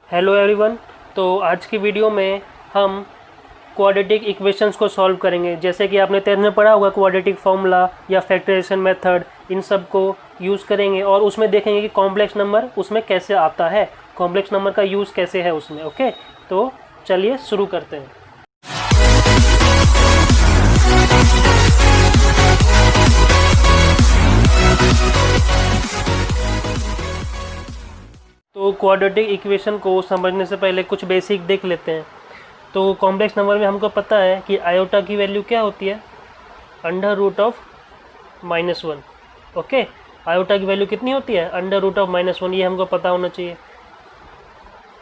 Hello everyone. तो आज की वीडियो में हम क्वाड्रेटिक इक्वेशंस को सॉल्व करेंगे। जैसे कि आपने 10th में पढ़ा होगा क्वाड्रेटिक फार्मूला या फैक्टराइजेशन मेथड, इन सब को यूज़ करेंगे और उसमें देखेंगे कि कॉम्प्लेक्स नंबर उसमें कैसे आता है, कॉम्प्लेक्स नंबर का यूज़ कैसे है उसमें। ओके, तो चलिए शुरू करते हैं। तो क्वाड्रेटिक इक्वेशन को समझने से पहले कुछ बेसिक देख लेते हैं। तो कॉम्प्लेक्स नंबर में हमको पता है कि आयोटा की वैल्यू क्या होती है, √(-1). ओके, आयोटा की वैल्यू कितनी होती है, √(-1), ये हमको पता होना चाहिए।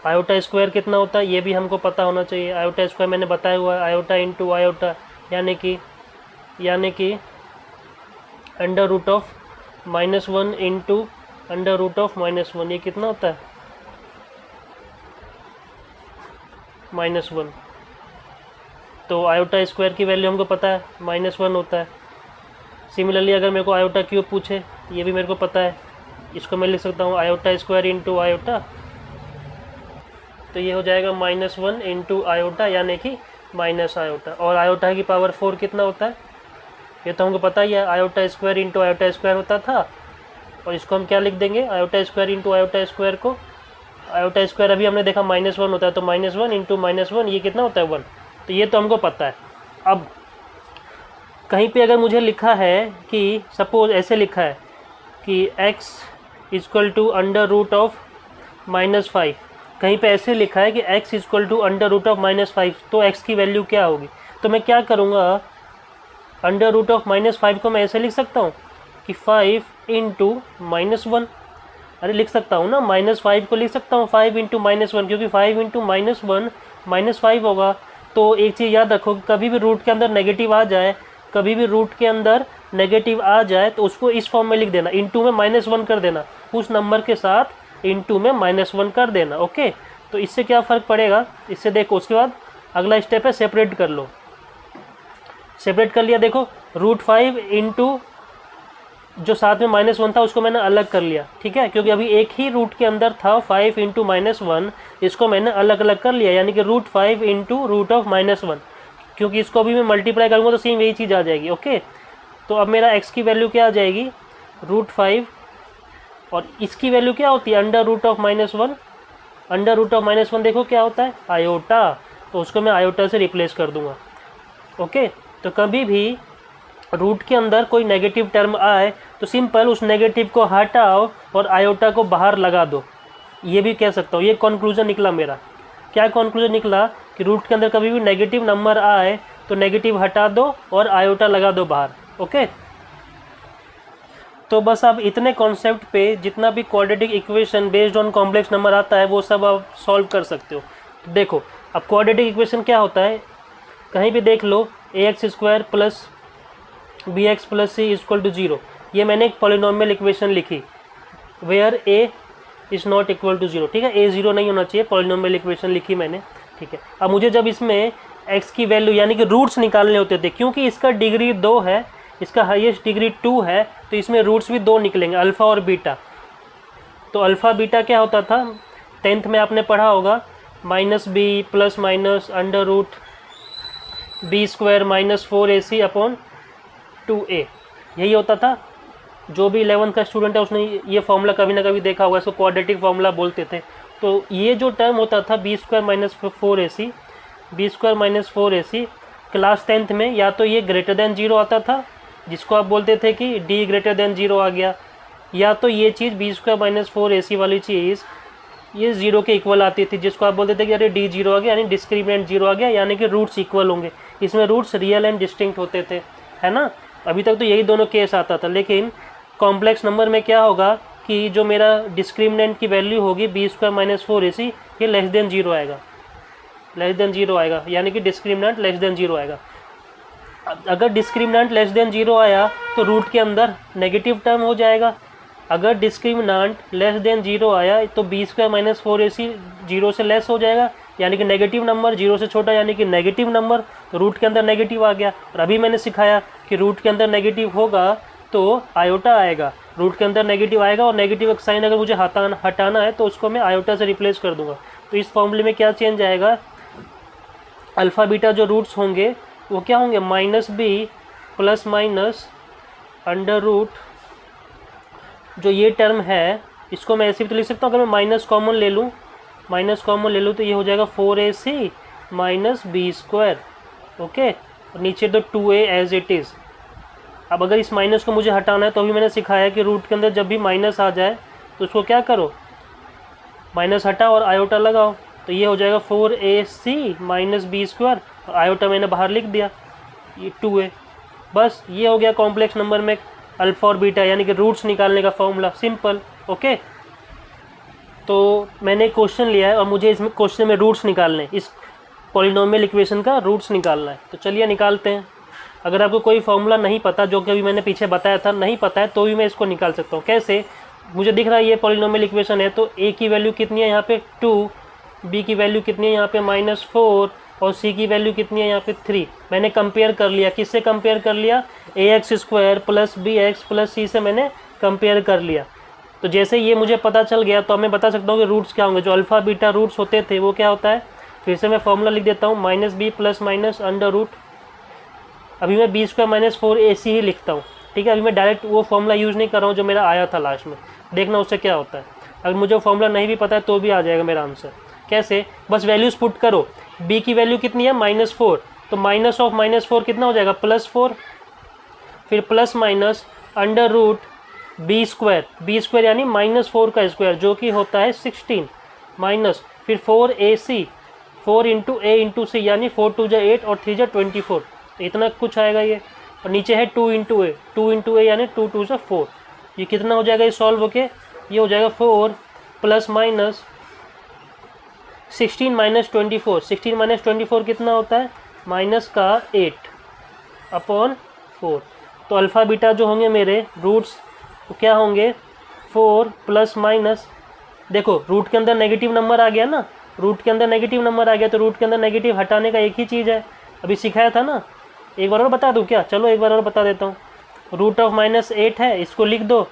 आयोटा स्क्वायर कितना होता है, ये भी हमको पता होना चाहिए। आयोटा स्क्वायर मैंने बताया हुआ है, आयोटा इंटू आयोटा, यानी कि √(-1) इंटू √(-1), ये कितना होता है, -1। तो आयोटा स्क्वायर की वैल्यू हमको पता है -1 होता है। सिमिलरली अगर मेरे को आयोटा क्यूब पूछे, ये भी मेरे को पता है, इसको मैं लिख सकता हूँ आयोटा स्क्वायर इंटू आयोटा, तो ये हो जाएगा -1 इंटू आयोटा, यानी कि माइनस आयोटा। और आयोटा की पावर 4 कितना होता है, ये तो हमको पता ही है, iota square into iota square होता था। और इसको हम क्या लिख देंगे, iota square into iota square को, आयोटा स्क्वायर अभी हमने देखा -1 होता है, तो -1 इंटू -1, ये कितना होता है 1। तो ये तो हमको पता है। अब कहीं पे अगर मुझे लिखा है कि सपोज ऐसे लिखा है कि x इक्वल टू √(-5), कहीं पे ऐसे लिखा है कि x इक्वल टू √(-5), तो x की वैल्यू क्या होगी। तो मैं क्या करूँगा, √(-5) को मैं ऐसे लिख सकता हूँ कि 5 इंटू -1, अरे लिख सकता हूँ ना, -5 को लिख सकता हूँ 5 इंटू -1, क्योंकि 5 इंटू -1 -5 होगा। तो एक चीज़ याद रखो, कभी भी रूट के अंदर नेगेटिव आ जाए, कभी भी रूट के अंदर नेगेटिव आ जाए तो उसको इस फॉर्म में लिख देना, इंटू में -1 कर देना, उस नंबर के साथ इंटू में -1 कर देना। ओके, तो इससे क्या फ़र्क पड़ेगा, इससे देखो। उसके बाद अगला स्टेप है सेपरेट कर लो। सेपरेट कर लिया, देखो √5 इंटू जो साथ में -1 था उसको मैंने अलग कर लिया, ठीक है, क्योंकि अभी एक ही रूट के अंदर था 5 इंटू -1, इसको मैंने अलग अलग कर लिया, यानी कि √5 इंटू √(-1), क्योंकि इसको अभी मैं मल्टीप्लाई करूँगा तो सेम यही चीज़ आ जाएगी। ओके, तो अब मेरा x की वैल्यू क्या आ जाएगी, √5, और इसकी वैल्यू क्या होती है, √(-1). √(-1) देखो क्या होता है, आयोटा, तो उसको मैं आयोटा से रिप्लेस कर दूंगा। ओके, तो कभी भी रूट के अंदर कोई नेगेटिव टर्म आए तो सिंपल उस नेगेटिव को हटाओ और आयोटा को बाहर लगा दो, ये भी कह सकता हूँ। ये कंक्लूजन निकला मेरा। क्या कंक्लूजन निकला कि रूट के अंदर कभी भी नेगेटिव नंबर आए तो नेगेटिव हटा दो और आयोटा लगा दो बाहर। ओके, तो बस आप इतने कॉन्सेप्ट पे जितना भी quadratic equation based on complex number आता है वो सब आप सॉल्व कर सकते हो। तो देखो, अब क्वाड्रेटिक इक्वेशन क्या होता है, कहीं भी देख लो, ax² plus bx plus c equal to 0, ये मैंने एक पॉलिनोमियल इक्वेशन लिखी where a is not equal to 0, ठीक है, a 0 नहीं होना चाहिए, पॉलिनोमियल इक्वेशन लिखी मैंने, ठीक है। अब मुझे जब इसमें x की वैल्यू यानी कि रूट्स निकालने होते थे, क्योंकि इसका डिग्री 2 है, इसका हाईएस्ट डिग्री 2 है, तो इसमें रूट्स भी 2 निकलेंगे, अल्फ़ा और बीटा। तो अल्फ़ा बीटा क्या होता था, 10th में आपने पढ़ा होगा, -b plus minus √b² -4ac/2a, यही होता था। जो भी 11th का स्टूडेंट है उसने ये फॉर्मूला कभी ना कभी देखा होगा, इसको क्वाड्रेटिक फार्मूला बोलते थे। तो ये जो टर्म होता था b² - 4ac, क्लास 10th में या तो ये ग्रेटर देन 0 आता था, जिसको आप बोलते थे कि d ग्रेटर देन 0 आ गया, या तो ये चीज़ b² - 4ac वाली चीज़ ये 0 के इक्वल आती थी, जिसको आप बोलते थे कि अरे d 0 आ गया, यानी डिस्क्रिमिनेंट 0 आ गया, यानी कि रूट्स इक्वल होंगे। इसमें रूट्स रियल एंड डिस्टिंक्ट होते थे, है ना। अभी तक तो यही दोनों केस आता था, लेकिन कॉम्प्लेक्स नंबर में क्या होगा कि जो मेरा डिस्क्रिमिनेंट की वैल्यू होगी b² - 4ac, ये लेस देन 0 आएगा, लेस देन 0 आएगा, यानी कि डिस्क्रिमिनेंट लेस देन 0 आएगा। अगर डिस्क्रिमिनेंट लेस देन 0 आया तो रूट के अंदर नेगेटिव टर्म हो जाएगा। अगर डिस्क्रिमिनेंट लेस देन 0 आया तो b² - 4ac 0 से लेस हो जाएगा, यानी कि नेगेटिव नंबर 0 से छोटा, यानी कि नेगेटिव नंबर, तो रूट के अंदर नेगेटिव आ गया। और अभी मैंने सिखाया कि रूट के अंदर नेगेटिव होगा तो आयोटा आएगा, रूट के अंदर नेगेटिव आएगा, और नेगेटिव का साइन अगर मुझे हटाना है तो उसको मैं आयोटा से रिप्लेस कर दूंगा। तो इस फॉर्मूले में क्या चेंज आएगा, अल्फ़ा बीटा जो रूट्स होंगे वो क्या होंगे, minus B plus minus under root, जो ये टर्म है इसको मैं ऐसे भी तो लिख सकता हूँ, अगर मैं माइनस कॉमन ले लूँ, तो ये हो जाएगा 4ac minus B square, okay. और नीचे तो 2a एज इट इज़। अब अगर इस माइनस को मुझे हटाना है तो अभी मैंने सिखाया कि रूट के अंदर जब भी माइनस आ जाए तो उसको क्या करो, माइनस हटाओ और आयोटा लगाओ, तो ये हो जाएगा 4ac माइनस बी स्क्वायर, और आयोटा मैंने बाहर लिख दिया, ये 2a। बस ये हो गया कॉम्प्लेक्स नंबर में अल्फ़ा और बीटा यानी कि रूट्स निकालने का फॉर्मूला, सिंपल, ओके। तो मैंने क्वेश्चन लिया है और मुझे इसमें क्वेश्चन में रूट्स निकालने हैं, इस पॉलिनोमियल इक्वेशन का रूट्स निकालना है, तो चलिए निकालते हैं। अगर आपको कोई फॉर्मूला नहीं पता, जो कि अभी मैंने पीछे बताया था, नहीं पता है तो भी मैं इसको निकाल सकता हूँ। कैसे, मुझे दिख रहा है ये पॉलिनोमियल इक्वेशन है, तो a की वैल्यू कितनी है यहाँ पे 2, b की वैल्यू कितनी है यहाँ पे -4 और c की वैल्यू कितनी है यहाँ पे 3। मैंने कंपेयर कर लिया, किससे कंपेयर कर लिया, ax² plus bx plus c से मैंने कंपेयर कर लिया। तो जैसे ये मुझे पता चल गया तो अब मैं बता सकता हूँ कि रूट्स क्या होंगे, जो अल्फ़ा बीटा रूट्स होते थे वो क्या होता है। फिर से मैं फॉर्मूला लिख देता हूँ, minus B plus minus under root, अभी मैं b² माइनस 4ac ही लिखता हूँ, ठीक है। अभी मैं डायरेक्ट वो फॉर्मूला यूज़ नहीं कर रहा हूँ जो मेरा आया था लास्ट में, देखना उससे क्या होता है। अगर मुझे वो फॉर्मूला नहीं भी पता है तो भी आ जाएगा मेरा आंसर। कैसे, बस वैल्यूज़ पुट करो, b की वैल्यू कितनी है -4, तो माइनस ऑफ -4 कितना हो जाएगा +4, फिर plus minus under root b² यानी -4 का स्क्वायर जो कि होता है 16, माइनस फिर 4ac, 4 इंटू a इंटू सी यानी 4 2 जा 8 और 3 जा 24, तो इतना कुछ आएगा ये। और नीचे है 2 इंटू a यानी 2 2 जा 4, ये कितना हो जाएगा, ये सॉल्व होके ये हो जाएगा 4 प्लस माइनस 16 माइनस 24, 16 माइनस 24 कितना होता है, माइनस का 8 अपॉन 4। तो अल्फ़ा बीटा जो होंगे मेरे रूट्स तो क्या होंगे, 4 प्लस माइनस, देखो रूट के अंदर नेगेटिव नंबर आ गया ना, रूट के अंदर नेगेटिव नंबर आ गया तो रूट के अंदर नेगेटिव हटाने का एक ही चीज़ है, अभी सिखाया था ना। एक बार और बता दूँ क्या, चलो एक बार और बता देता हूँ। रूट ऑफ -8 है, इसको लिख दो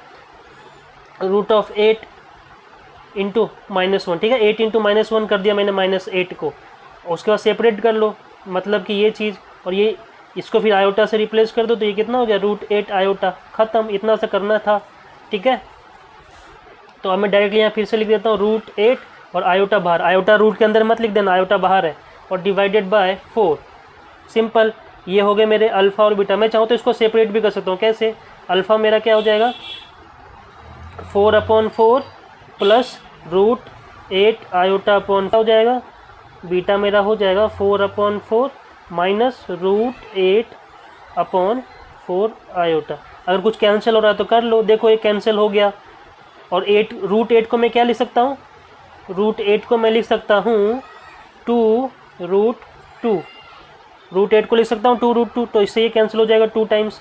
रूट ऑफ 8 इंटू -1, ठीक है। 8 इंटू -1 कर दिया मैंने -8 को, उसके बाद सेपरेट कर लो, मतलब कि ये चीज़ और ये, इसको फिर आयोटा से रिप्लेस कर दो, तो ये कितना हो गया √8 आयोटा, ख़त्म, इतना सा करना था, ठीक है। तो अब मैं डायरेक्टली यहाँ फिर से लिख देता हूँ √8 और आयोटा बाहर, आयोटा रूट के अंदर मत लिख देना, आयोटा बाहर है, और डिवाइडेड बाय 4, सिंपल। ये हो गए मेरे अल्फ़ा और बीटा। मैं चाहूँ तो इसको सेपरेट भी कर सकता हूँ, कैसे, अल्फ़ा मेरा क्या हो जाएगा 4/4 प्लस √8 आयोटा अपॉन हो जाएगा, बीटा मेरा हो जाएगा 4/4 माइनस √8 अपॉन 4 आयोटा। अगर कुछ कैंसिल हो रहा है तो कर लो, देखो ये कैंसिल हो गया। और √8 को मैं क्या लिख सकता हूँ, √8 को मैं लिख सकता हूँ 2√2, √8 को लिख सकता हूँ 2√2, तो इससे ये कैंसिल हो जाएगा 2 टाइम्स।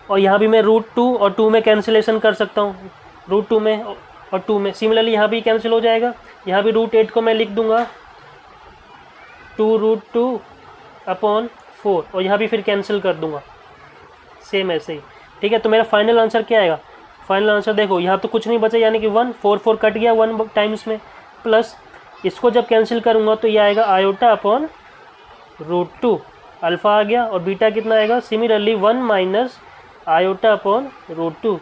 और यहाँ भी मैं √2 और 2 में कैंसिलेशन कर सकता हूँ, √2 में और 2 में। सिमिलरली यहाँ भी कैंसिल हो जाएगा, यहाँ भी √8 को मैं लिख दूंगा 2√2 अपॉन 4, और यहाँ भी फिर कैंसिल कर दूंगा सेम ऐसे ही, ठीक है। तो मेरा फाइनल आंसर क्या आएगा, फाइनल आंसर देखो यहाँ तो कुछ नहीं बचा, यानी कि 1, 4 कट गया 1 टाइम्स में, प्लस इसको जब कैंसिल करूँगा तो ये आएगा आयोटा अपॉन √2, अल्फ़ा आ गया, और बीटा कितना आएगा, सिमिलरली 1 माइनस आयोटा अपॉन √2,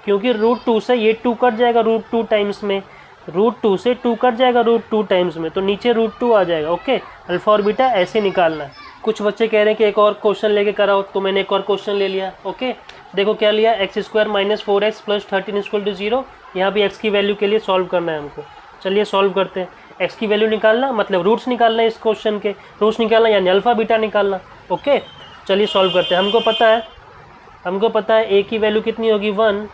क्योंकि √2 से ये 2 कट जाएगा √2 टाइम्स में, √2 से 2 कट जाएगा √2 टाइम्स में, तो नीचे √2 आ जाएगा, ओके। अल्फ़ा और बीटा ऐसे निकालना है। कुछ बच्चे कह रहे हैं कि एक और क्वेश्चन लेके कराओ, तो मैंने एक और क्वेश्चन ले लिया, ओके। देखो क्या लिया, x² माइनस 4x प्लस 13 = 0, यहाँ भी x की वैल्यू के लिए सॉल्व करना है हमको। चलिए सॉल्व करते हैं। x की वैल्यू निकालना मतलब रूट्स निकालना है, इस क्वेश्चन के रूट्स निकालना यानी अल्फ़ा बीटा निकालना, ओके। चलिए सॉल्व करते हैं। हमको पता है a की वैल्यू कितनी होगी 1,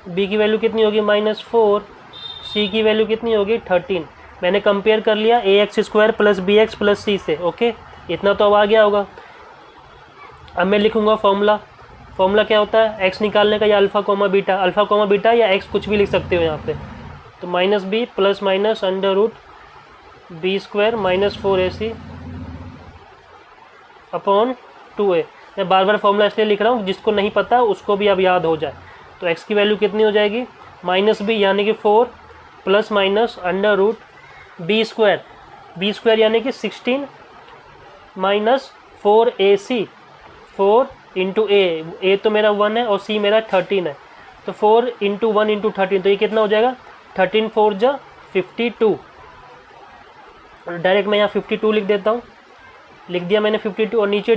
b की वैल्यू कितनी होगी -4, c की वैल्यू कितनी होगी 13। मैंने कंपेयर कर लिया ax² plus bx plus c से, ओके। इतना तो अब आ गया होगा। अब मैं लिखूंगा फॉर्मूला क्या होता है x निकालने का, या अल्फ़ा बीटा या x कुछ भी लिख सकते हो यहाँ पे। तो -b plus minus under root b² minus 4ac upon 2a। मैं बार बार फॉर्मूला इसलिए लिख रहा हूँ, जिसको नहीं पता उसको भी अब याद हो जाए। तो x की वैल्यू कितनी हो जाएगी, -b यानी कि 4 plus minus under root B square यानी कि 16 माइनस 4ac, 4 इंटू ए तो मेरा 1 है और सी मेरा 13 है, तो 4 इंटू 1 इंटू 13, तो ये कितना हो जाएगा 13 4 जा 52। डायरेक्ट मैं यहाँ 52 लिख देता हूँ, लिख दिया मैंने 52 और नीचे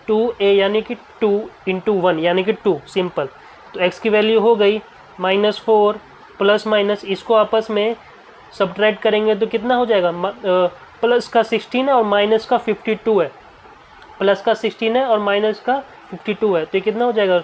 2a यानी कि 2 इंटू 1 यानी कि 2 सिंपल। तो x की वैल्यू हो गई -4 प्लस माइनस, इसको आपस में सब्ट्रैक्ट करेंगे तो कितना हो जाएगा, प्लस का 16 है और माइनस का 52 है, प्लस का 16 है और माइनस का 52 है, तो ये कितना हो जाएगा,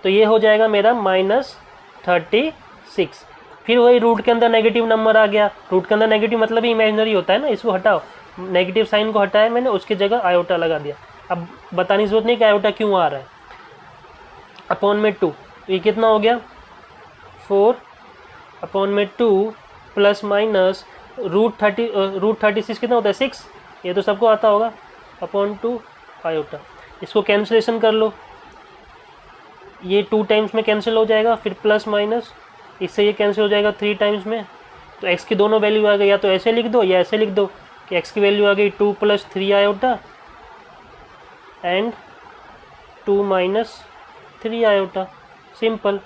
तो ये हो जाएगा मेरा -36। फिर वही रूट के अंदर नेगेटिव नंबर आ गया, रूट के अंदर नेगेटिव मतलब ही इमेजिनरी होता है ना, इसको हटाओ, नेगेटिव साइन को हटाया मैंने, उसकी जगह आयोटा लगा दिया। अब बताने की जरूरत नहीं कि आयोटा क्यों आ रहा है, अपॉन में 2, तो ये कितना हो गया 4 अपॉन में 2 प्लस माइनस रूट 36 कितना होता है 6, ये तो सबको आता होगा, अपॉन 2 आयोटा। इसको कैंसिलेशन कर लो, ये 2 टाइम्स में कैंसिल हो जाएगा, फिर प्लस माइनस इससे ये कैंसिल हो जाएगा 3 टाइम्स में, तो x की दोनों वैल्यू आ गई, या तो ऐसे लिख दो या ऐसे लिख दो कि x की वैल्यू आ गई 2 + 3 आयोटा एंड 2 - 3 आयोटा, सिंपल।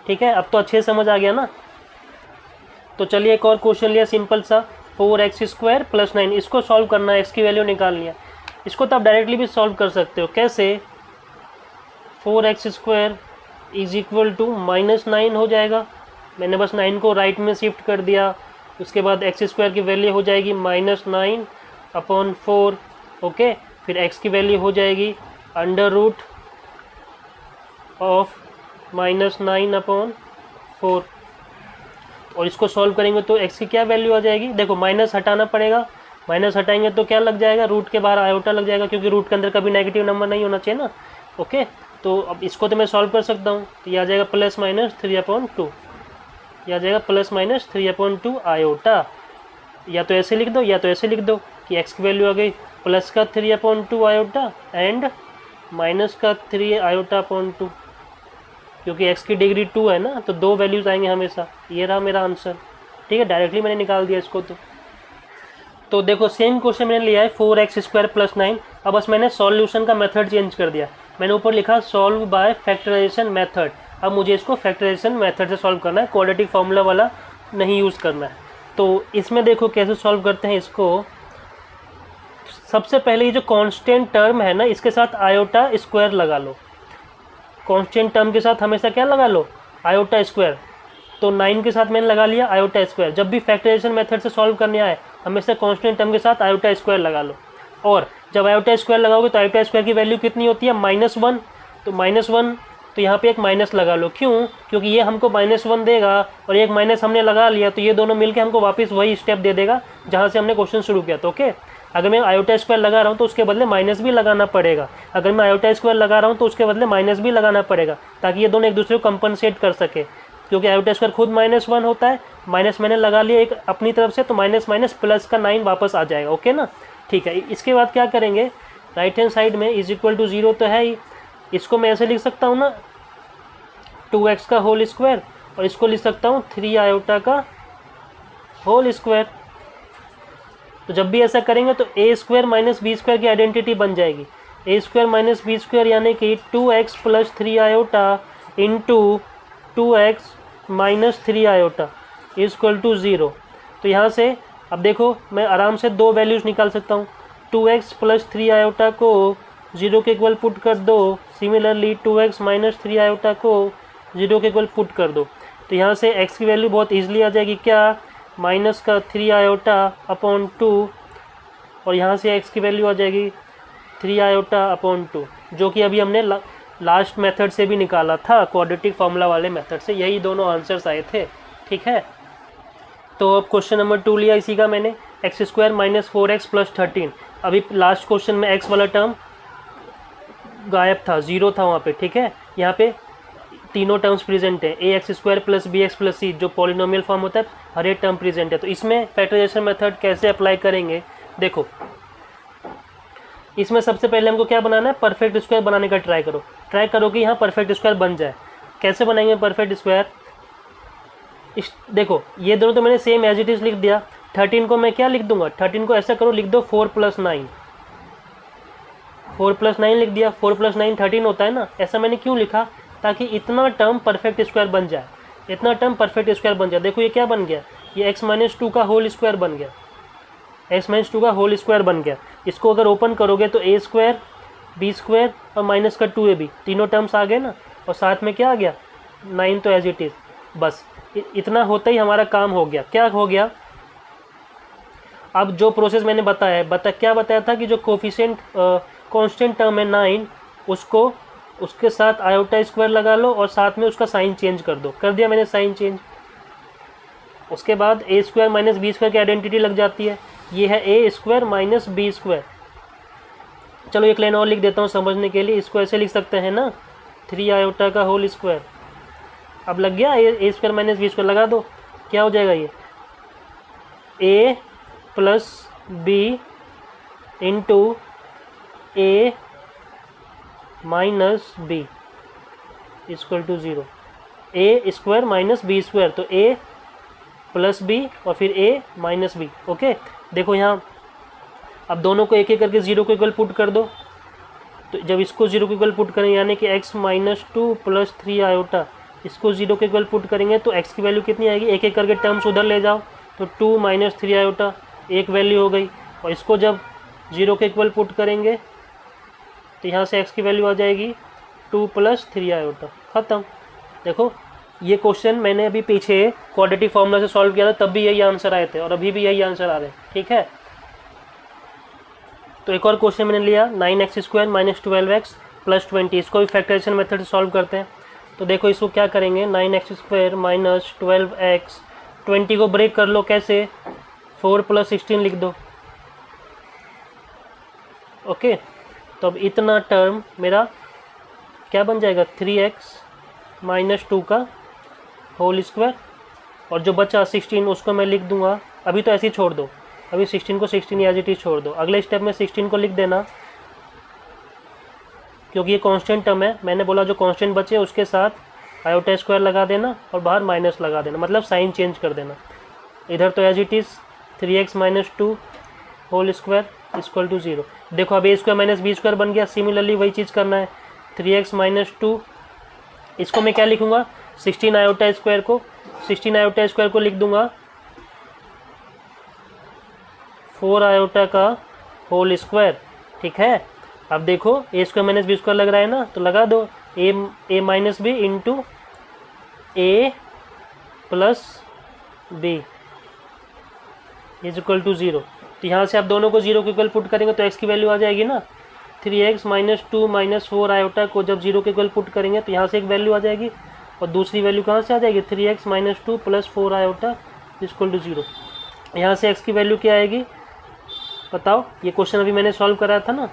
ठीक है, अब तो अच्छे से समझ आ गया ना। तो चलिए एक और क्वेश्चन लिया सिंपल सा, 4x² + 9, इसको सॉल्व करना है, x की वैल्यू निकालनी है। इसको तो आप डायरेक्टली भी सॉल्व कर सकते हो, कैसे, 4x² = -9 हो जाएगा, मैंने बस 9 को राइट में शिफ्ट कर दिया, उसके बाद x² की वैल्यू हो जाएगी -9 अपॉन 4, ओके। फिर x की वैल्यू हो जाएगी √9 अपॉन 4, और इसको सॉल्व करेंगे तो x की क्या वैल्यू आ जाएगी, देखो माइनस हटाना पड़ेगा, माइनस हटाएंगे तो क्या लग जाएगा, रूट के बाहर आयोटा लग जाएगा, क्योंकि रूट के अंदर कभी नेगेटिव नंबर नहीं होना चाहिए ना, ओके। तो अब इसको तो मैं सॉल्व कर सकता हूँ, तो ये आ जाएगा +-3/2, यह आ जाएगा +-3/2 आयोटा, या तो ऐसे लिख दो या तो ऐसे लिख दो कि x की वैल्यू आ गई +3/2 आयोटा एंड -3 आयोटा अपॉन 2, क्योंकि x की डिग्री 2 है ना, तो 2 वैल्यूज आएंगे हमेशा, ये रहा मेरा आंसर। ठीक है, डायरेक्टली मैंने निकाल दिया इसको। तो देखो सेम क्वेश्चन मैंने लिया है 4x² + 9, अब बस मैंने सॉल्यूशन का मेथड चेंज कर दिया, मैंने ऊपर लिखा सॉल्व बाय फैक्टराइजेशन मेथड, अब मुझे इसको फैक्टराइजेशन मेथड से सॉल्व करना है, क्वाड्रेटिक फार्मूला वाला नहीं यूज़ करना है। तो इसमें देखो कैसे सॉल्व करते हैं इसको। सबसे पहले ये जो कांस्टेंट टर्म है ना, इसके साथ आयोटा स्क्वायर लगा लो, कांस्टेंट टर्म के साथ हमेशा क्या लगा लो, आयोटा स्क्वायर। तो 9 के साथ मैंने लगा लिया आयोटा स्क्वायर, जब भी फैक्टराइजेशन मेथड से सॉल्व करने आए हमेशा कांस्टेंट टर्म के साथ आयोटा स्क्वायर लगा लो, और जब आयोटा स्क्वायर लगाओगे तो आयोटा स्क्वायर की वैल्यू कितनी होती है -1, तो -1, तो यहाँ पे एक माइनस लगा लो, क्यों, क्योंकि ये हमको -1 देगा और एक माइनस हमने लगा लिया, तो ये दोनों मिलके हमको वापस वही स्टेप दे देगा जहाँ से हमने क्वेश्चन शुरू किया था, ओके। अगर मैं आयोटा स्क्वायर लगा रहा हूँ तो उसके बदले माइनस भी लगाना पड़ेगा, अगर मैं आयोटा स्क्वायर लगा रहा हूँ तो उसके बदले माइनस भी लगाना पड़ेगा, ताकि ये दोनों एक दूसरे को कंपनसेट कर सके, क्योंकि आयोटा स्क्वायर खुद -1 होता है, माइनस मैंने लगा लिया एक अपनी तरफ से, तो माइनस माइनस प्लस का 9 वापस आ जाएगा, ओके ना। ठीक है, इसके बाद क्या करेंगे, राइट हैंड साइड में = 0 तो है ही, इसको मैं ऐसे लिख सकता हूँ ना 2x का होल स्क्वायर, और इसको लिख सकता हूँ 3 आयोटा का होल स्क्वायर। तो जब भी ऐसा करेंगे तो a² - b² की आइडेंटिटी बन जाएगी, a² - b² यानी कि 2x + 3 iota into 2x - 3 iota = 0। तो यहाँ से अब देखो मैं आराम से 2 वैल्यूज़ निकाल सकता हूँ, 2x + 3 आयोटा को 0 के इक्वल पुट कर दो, सिमिलरली 2x - 3 आयोटा को 0 के इक्वल पुट कर दो, तो यहाँ से x की वैल्यू बहुत ईजिली आ जाएगी, क्या, -3 आयोटा अपॉन 2, और यहाँ से x की वैल्यू आ जाएगी 3 आयोटा अपॉन 2, जो कि अभी हमने लास्ट मेथड से भी निकाला था, क्वाड्रेटिक फार्मूला वाले मेथड से, यही दोनों आंसर्स आए थे। ठीक है, तो अब क्वेश्चन नंबर 2 लिया इसी का मैंने, x² - 4x + 13। अभी लास्ट क्वेश्चन में x वाला टर्म गायब था, 0 था वहाँ पे, ठीक है। यहाँ पे तीनों टर्म्स प्रेजेंट है, ax² + bx + c, जो पॉलिनोमियल फॉर्म होता है, हर एक टर्म प्रेजेंट है। तो इसमें फैक्टराइजेशन मेथड कैसे अप्लाई करेंगे, देखो इसमें सबसे पहले हमको क्या बनाना है, परफेक्ट स्क्वायर बनाने का ट्राई करो कि यहाँ परफेक्ट स्क्वायर बन जाए। कैसे बनाएंगे परफेक्ट स्क्वायर, देखो ये दोनों तो मैंने सेम एज इट इज़ लिख दिया। 13 को मैं क्या लिख दूंगा, 13 को ऐसा करो लिख दो 4 + 9, 4 + 9 लिख दिया। 4 + 9 13 होता है ना। ऐसा मैंने क्यों लिखा, ताकि इतना टर्म परफेक्ट स्क्वायर बन जाए, इतना टर्म परफेक्ट स्क्वायर बन जाए। देखो ये क्या बन गया, ये x - 2 का होल स्क्वायर बन गया, x - 2 का होल स्क्वायर बन गया। इसको अगर ओपन करोगे तो a² b² और माइनस का 2ab तीनों टर्म्स आ गए ना, और साथ में क्या आ गया 9 तो एज इट इज़। बस इतना होता ही हमारा काम हो गया। क्या हो गया, अब जो प्रोसेस मैंने बताया है, क्या बताया था कि जो कोफिशिएंट कांस्टेंट टर्म है 9, उसको उसके साथ आयोटा स्क्वायर लगा लो और साथ में उसका साइन चेंज कर दो। कर दिया मैंने साइन चेंज। उसके बाद a² - b² की आइडेंटिटी लग जाती है। ये है a² - b²। चलो एक लाइन और लिख देता हूँ समझने के लिए। इसको ऐसे लिख सकते हैं ना, 3 आयोटा का होल स्क्वायर। अब लग गया, a² - b² लगा दो, क्या हो जाएगा ये a + b × a - b = 0। a² - b², तो a + b और फिर a - b। ओके, देखो यहाँ अब दोनों को एक एक करके 0 के इक्वल पुट कर दो। तो जब इसको 0 के इक्वल पुट करें, यानी कि x - 2 + 3 आयोटा, इसको 0 के इक्वल पुट करेंगे तो x की वैल्यू कितनी आएगी, एक एक करके टर्म्स उधर ले जाओ, तो 2 - 3 आयोटा एक वैल्यू हो गई। और इसको जब 0 के इक्वल पुट करेंगे तो यहाँ से x की वैल्यू आ जाएगी 2 + 3 आयोटा, ख़त्म। देखो ये क्वेश्चन मैंने अभी पीछे क्वाड्रेटिक फॉर्मूला से सॉल्व किया था, तब भी यही आंसर आए थे और अभी भी यही आंसर आ रहे हैं, ठीक है। तो एक और क्वेश्चन मैंने लिया 9x² - 12x + 20। इसको भी फैक्टराइजेशन मेथड से सॉल्व करते हैं। तो देखो इसको क्या करेंगे, 9x² - 12x, 20 को ब्रेक कर लो, कैसे 4 + 16 लिख दो। ओके, तो अब इतना टर्म मेरा क्या बन जाएगा, 3x - 2 का होल स्क्वायर, और जो बचा 16 उसको मैं लिख दूंगा। अभी तो ऐसे ही छोड़ दो, अभी 16 को 16 एज इट इज छोड़ दो। अगले स्टेप में 16 को लिख देना, क्योंकि ये कांस्टेंट टर्म है। मैंने बोला जो कांस्टेंट बचे उसके साथ आयोटा स्क्वायर लगा देना और बाहर माइनस लगा देना, मतलब साइन चेंज कर देना। इधर तो as it is 3x - 2 whole square = 0। देखो अब a² - b² बन गया। सिमिलरली वही चीज़ करना है, 3x - 2, इसको मैं क्या लिखूंगा, 16 आयोटा स्क्वायर को, 16 आयोटा स्क्वायर को लिख दूंगा 4 आयोटा का होल स्क्वायर, ठीक है। अब देखो a² - b² लग रहा है ना, तो लगा दो a - b × a + b = 0। तो यहाँ से आप दोनों को 0 के इक्वल पुट करेंगे तो x की वैल्यू आ जाएगी ना, 3x - 2 - 4 आयोटा को जब 0 के इक्वल पुट करेंगे तो यहाँ से एक वैल्यू आ जाएगी, और दूसरी वैल्यू कहाँ से आ जाएगी, 3x - 2 + 4 आयोटा = 0। यहाँ से x की वैल्यू क्या आएगी बताओ। ये क्वेश्चन अभी मैंने सॉल्व कराया था ना,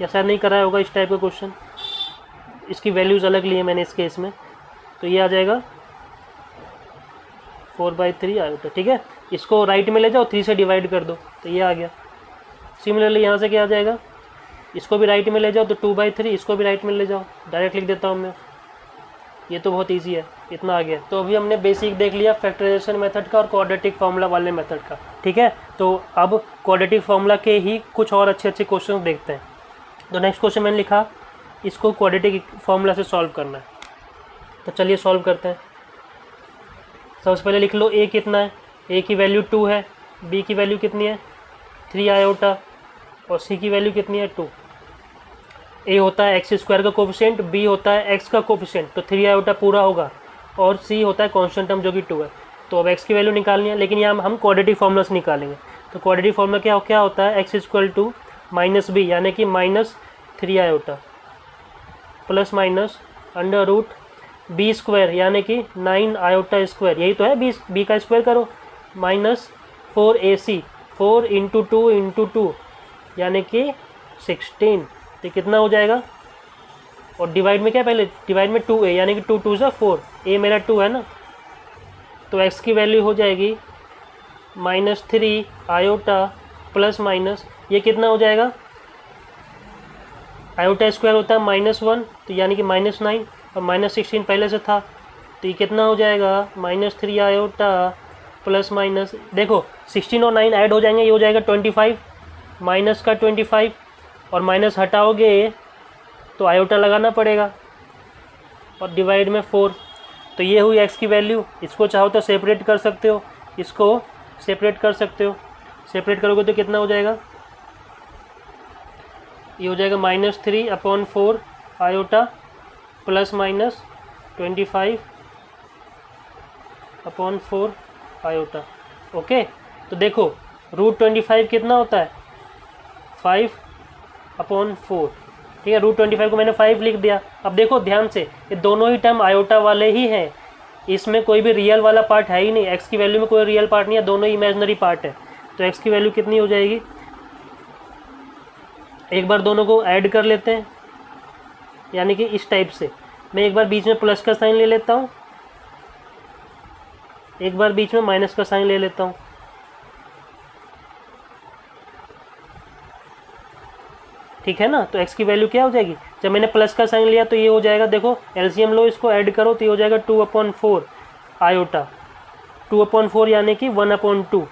या शायद नहीं कराया होगा इस टाइप का क्वेश्चन, इसकी वैल्यूज़ अलग ली है मैंने इस केस में। तो ये आ जाएगा 4/3 आयोटा, ठीक है। इसको राइट में ले जाओ, 3 से डिवाइड कर दो तो ये आ गया। सिमिलरली यहाँ से क्या आ जाएगा, इसको भी राइट में ले जाओ तो 2/3, इसको भी राइट में ले जाओ, डायरेक्ट लिख देता हूँ मैं। ये तो बहुत इजी है, इतना आ गया। तो अभी हमने बेसिक देख लिया फैक्टराइजेशन मेथड का और क्वाड्रेटिक फार्मूला वाले मेथड का, ठीक है। तो अब क्वाड्रेटिक फार्मूला के ही कुछ और अच्छे अच्छे क्वेश्चन देखते हैं। तो नेक्स्ट क्वेश्चन मैंने लिखा, इसको क्वाड्रेटिक फार्मूला से सॉल्व करना है। तो चलिए सॉल्व करते हैं। सबसे पहले लिख लो a कितना है, a की वैल्यू 2 है, b की वैल्यू कितनी है 3 आयोटा, और c की वैल्यू कितनी है 2। a होता है x² का कोफिशिएंट, b होता है x का कोफिशिएंट, तो 3 आयोटा पूरा होगा, और c होता है कांस्टेंट टर्म जो कि 2 है। तो अब x की वैल्यू निकालनी है, लेकिन यहाँ हम क्वाड्रेटिक फार्मूला से निकालेंगे। तो क्वाड्रेटिक फार्मूला क्या होता है, x = -b यानी कि -3 आयोटा ± √b² यानी कि 9 आयोटा स्क्वायर, यही तो है b का स्क्वायर करो, -4ac 4 × 2 × 2 यानी कि 16। तो कितना हो जाएगा, और डिवाइड में क्या, पहले डिवाइड में 2a यानी कि 2 2 से 4, a मेरा 2 है ना, तो x की वैल्यू हो जाएगी -3 आयोटा ± ये कितना हो जाएगा, आयोटा स्क्वायर होता है -1, तो यानी कि -9, और -16 पहले से था, तो ये कितना हो जाएगा -3 आयोटा प्लस माइनस, देखो 16 और 9 ऐड हो जाएंगे, ये हो जाएगा 25, माइनस का 25 और माइनस हटाओगे तो आयोटा लगाना पड़ेगा और डिवाइड में 4। तो ये हुई x की वैल्यू। इसको चाहो तो सेपरेट कर सकते हो, इसको सेपरेट कर सकते हो। सेपरेट करोगे तो कितना हो जाएगा, ये हो जाएगा -3/4 iota plus minus 25/4 iota. Okay, तो देखो √25 कितना होता है, 5/4। ठीक है, √25 को मैंने 5 लिख दिया। अब देखो ध्यान से, ये दोनों ही टर्म आयोटा वाले ही हैं, इसमें कोई भी रियल वाला पार्ट है ही नहीं। x की वैल्यू में कोई रियल पार्ट नहीं है, दोनों ही इमेजिनरी पार्ट है। तो x की वैल्यू कितनी हो जाएगी, एक बार दोनों को ऐड कर लेते हैं, यानी कि इस टाइप से। मैं एक बार बीच में प्लस का साइन ले लेता हूँ, एक बार बीच में माइनस का साइन ले लेता हूँ। ठीक है ना, तो x की वैल्यू क्या हो जाएगी, जब मैंने प्लस का साइन लिया तो ये हो जाएगा, देखो एलसीएम लो, इसको ऐड करो तो ये हो जाएगा 2/4 आयोटा, 2/4 यानी कि 1/2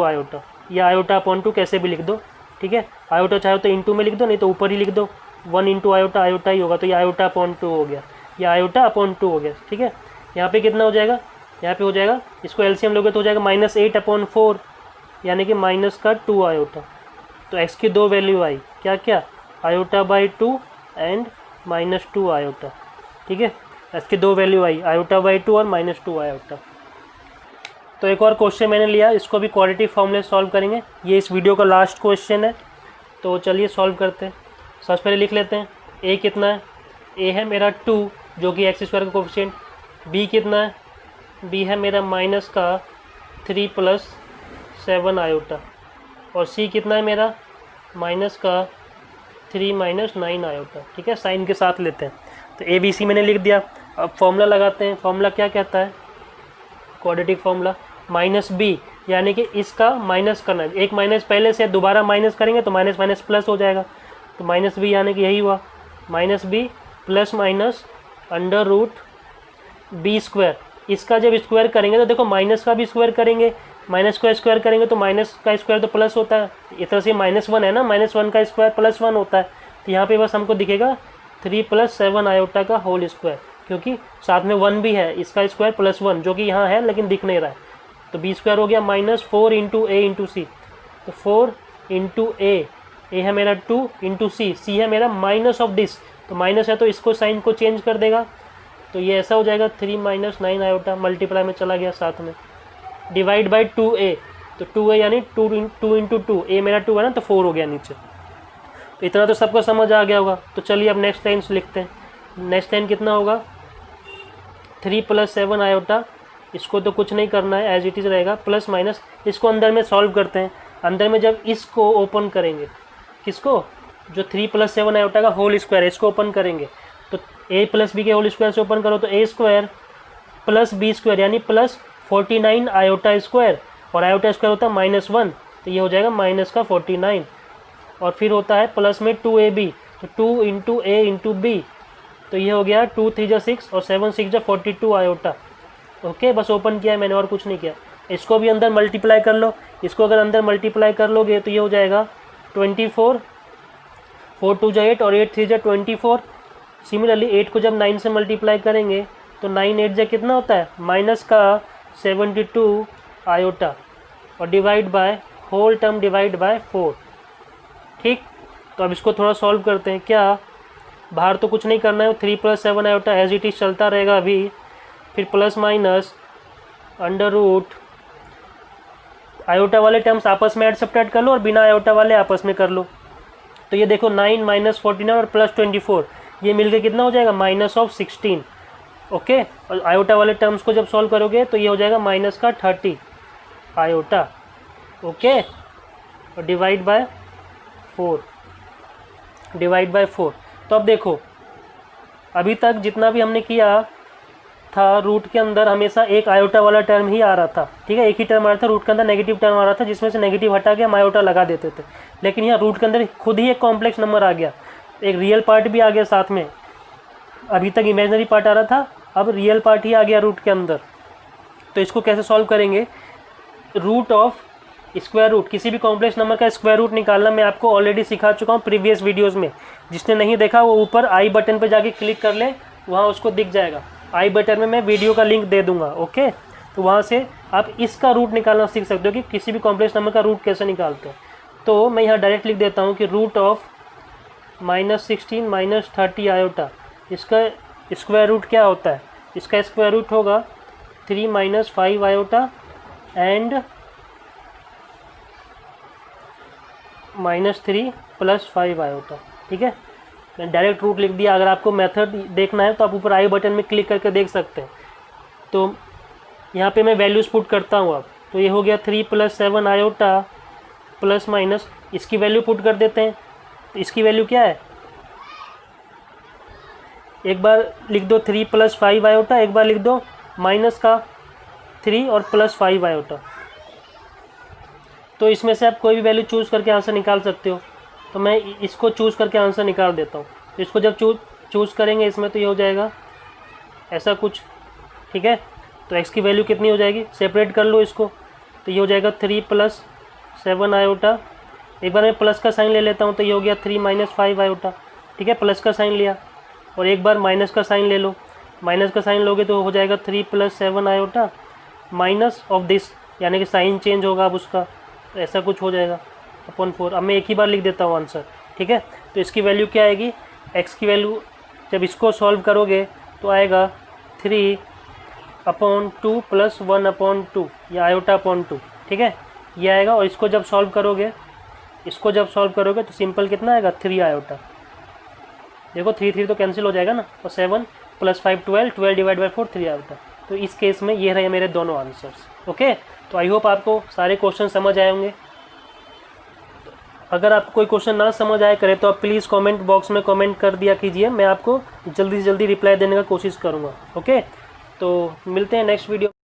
आयोटा, या आयोटा/2 कैसे भी लिख दो। ठीक है, आयोटा चाहे तो इंटू में लिख दो, नहीं तो ऊपर ही लिख दो, 1 इंटू आयोटा, आयोटा ही होगा, तो ये आयोटा/2 हो गया, या आयोटा/2 हो गया। ठीक है, यहाँ पे कितना हो जाएगा, यहाँ पे हो जाएगा, इसको एलसीएम लोगे तो हो जाएगा -8/4 यानी कि -2 आयोटा। तो x की दो वैल्यू आई, क्या क्या, आयोटा/2 एंड -2 आयोटा। ठीक है, x की दो वैल्यू आई, आयोटा/2 और -2 आयोटा। तो एक और क्वेश्चन मैंने लिया, इसको भी क्वाड्रेटिक फॉर्मूले सॉल्व करेंगे। ये इस वीडियो का लास्ट क्वेश्चन है, तो चलिए सॉल्व करते हैं। सबसे पहले लिख लेते हैं a कितना है, a है मेरा 2 जो कि x² का कोफिशिएंट, b कितना है, b है मेरा माइनस का 3 + 7 आयोटा, और c कितना है मेरा माइनस का 3 - 9 आयोटा। ठीक है, साइन के साथ लेते हैं। तो a b c मैंने लिख दिया। अब फॉर्मूला लगाते हैं। फॉर्मूला क्या कहता है, क्वाड्रेटिक फॉर्मूला -b, यानी कि इसका माइनस करना है, एक माइनस पहले से दोबारा माइनस करेंगे तो माइनस माइनस प्लस हो जाएगा। तो -b यानी कि यही हुआ, -b प्लस माइनस √b²। इसका जब स्क्वायर करेंगे तो देखो माइनस का भी स्क्वायर करेंगे, माइनस का स्क्वायर करेंगे तो माइनस का स्क्वायर तो प्लस होता है, इस तरह से -1 है ना, -1 का स्क्वायर +1 होता है। तो यहाँ पे बस हमको दिखेगा 3 + 7 आयोटा का होल स्क्वायर, क्योंकि साथ में 1 भी है, इसका स्क्वायर +1 जो कि यहाँ है लेकिन दिख नहीं रहा है। तो b² हो गया -4 × a × c, तो 4 × a है मेरा 2 × c है मेरा माइनस ऑफ दिस, तो माइनस है तो इसको साइन को चेंज कर देगा, तो ये ऐसा हो जाएगा 3 - 9 आयोटा, मल्टीप्लाई में चला गया साथ में, डिवाइड बाई 2a, तो 2a यानी 2 × 2, a मेरा 2 है ना, तो 4 हो गया नीचे। तो इतना तो सबको समझ आ गया होगा। तो चलिए अब नेक्स्ट लाइन लिखते हैं। नेक्स्ट लाइन कितना होगा, 3 + 7 आयोटा, इसको तो कुछ नहीं करना है, एज इट इज़ रहेगा, प्लस माइनस इसको अंदर में सॉल्व करते हैं। अंदर में जब इसको ओपन करेंगे, किसको, जो 3 + 7 आयोटा का होल स्क्वायर है, इसको ओपन करेंगे तो a + b के होल स्क्वायर से ओपन करो तो a² + b² यानी +49 आयोटा स्क्वायर, और आयोटा स्क्वायर होता है -1, तो ये हो जाएगा -49, और फिर होता है प्लस में 2ab, तो 2 × a × b, तो ये हो गया 2 × 3 = 6 और 7 × 6 = 42 आयोटा। ओके, बस ओपन किया है मैंने और कुछ नहीं किया। इसको भी अंदर मल्टीप्लाई कर लो, इसको अगर अंदर मल्टीप्लाई कर लोगे तो ये हो जाएगा 24, 4 × 2 = 8 और 8 × 3 = 24। सिमिलरली 8 को जब 9 से मल्टीप्लाई करेंगे तो 9 × 8 = कितना होता है, माइनस का 72 आयोटा, और divide by whole term divide by 4। ठीक, तो अब इसको थोड़ा सॉल्व करते हैं। क्या, बाहर तो कुछ नहीं करना है, 3 + 7 आयोटा एज इट इज चलता रहेगा अभी, फिर प्लस माइनस √ आयोटा वाले टर्म्स आपस में ऐड सब्ट्रैक्ट कर लो और बिना आयोटा वाले आपस में कर लो। तो ये देखो 9 - 49 और +24, ये मिलके कितना हो जाएगा, -16। ओके, और आयोटा वाले टर्म्स को जब सॉल्व करोगे तो ये हो जाएगा -30 आयोटा। ओके, और डिवाइड बाय 4। तो अब देखो, अभी तक जितना भी हमने किया था, रूट के अंदर हमेशा एक आयोटा वाला टर्म ही आ रहा था। ठीक है, एक ही टर्म आ रहा था, रूट के अंदर नेगेटिव टर्म आ रहा था, जिसमें से नेगेटिव हटा के हम आयोटा लगा देते थे। लेकिन यहाँ रूट के अंदर खुद ही एक कॉम्प्लेक्स नंबर आ गया, एक रियल पार्ट भी आ गया साथ में, अभी तक इमेजिनरी पार्ट आ रहा था, अब रियल पार्ट ही आ गया रूट के अंदर। तो इसको कैसे सॉल्व करेंगे, रूट ऑफ स्क्वायर रूट, किसी भी कॉम्प्लेक्स नंबर का स्क्वायर रूट निकालना मैं आपको ऑलरेडी सिखा चुका हूँ प्रीवियस वीडियोस में। जिसने नहीं देखा वो ऊपर आई बटन पे जाके क्लिक कर ले, वहाँ उसको दिख जाएगा। आई बटन में मैं वीडियो का लिंक दे दूंगा, ओके। तो वहाँ से आप इसका रूट निकालना सीख सकते हो कि किसी भी कॉम्प्लेक्स नंबर का रूट कैसे निकालते हैं। तो मैं यहाँ डायरेक्ट लिख देता हूँ कि रूट ऑफ -16 -30 आयोटा, इसका स्क्वायर रूट क्या होता है, इसका स्क्वायर रूट होगा 3 - 5 आयोटा एंड -3 + 5 आयोटा, ठीक है। मैं डायरेक्ट रूट लिख दिया। अगर आपको मेथड देखना है तो आप ऊपर आई बटन में क्लिक करके देख सकते हैं। तो यहाँ पे मैं वैल्यूज़ पुट करता हूँ अब। तो ये हो गया 3 + 7 आयोटा प्लस माइनस, इसकी वैल्यू पुट कर देते हैं। तो इसकी वैल्यू क्या है, एक बार लिख दो 3 + 5 आयोटा, एक बार लिख दो माइनस का 3 और +5 आयोटा। तो इसमें से आप कोई भी वैल्यू चूज़ करके आंसर निकाल सकते हो। तो मैं इसको चूज़ करके आंसर निकाल देता हूँ। तो इसको जब चूज़ करेंगे इसमें तो ये हो जाएगा ऐसा कुछ, ठीक है। तो x की वैल्यू कितनी हो जाएगी, सेपरेट कर लो इसको। तो ये हो जाएगा 3 + 7 आयोटा, एक बार मैं प्लस का साइन ले लेता हूँ। तो ये हो गया 3 - 5 आयोटा, ठीक है, प्लस का साइन लिया। और एक बार माइनस का साइन ले लो, माइनस का साइन लोगे तो हो जाएगा 3 + 7 आयोटा माइनस ऑफ दिस, यानी कि साइन चेंज होगा अब उसका, तो ऐसा कुछ हो जाएगा अपॉन 4। अब मैं एक ही बार लिख देता हूँ आंसर, ठीक है। तो इसकी वैल्यू क्या आएगी, x की वैल्यू जब इसको सॉल्व करोगे तो आएगा 3/2 + 1/2 या आयोटा अपॉन 2, ठीक है, ये आएगा। और इसको जब सॉल्व करोगे तो सिंपल कितना आएगा 3 आयोटा। देखो 3 तो कैंसिल हो जाएगा ना, और 7 + 5 12, 12 / 4 3 आयोटा। तो इस केस में ये रहे मेरे दोनों आंसर्स, ओके। तो आई होप आपको सारे क्वेश्चन समझ आए होंगे। अगर आपको कोई क्वेश्चन ना समझ आए करे तो आप प्लीज़ कमेंट बॉक्स में कमेंट कर दिया कीजिए, मैं आपको जल्दी से जल्दी रिप्लाई देने का कोशिश करूँगा, ओके। तो मिलते हैं नेक्स्ट वीडियो।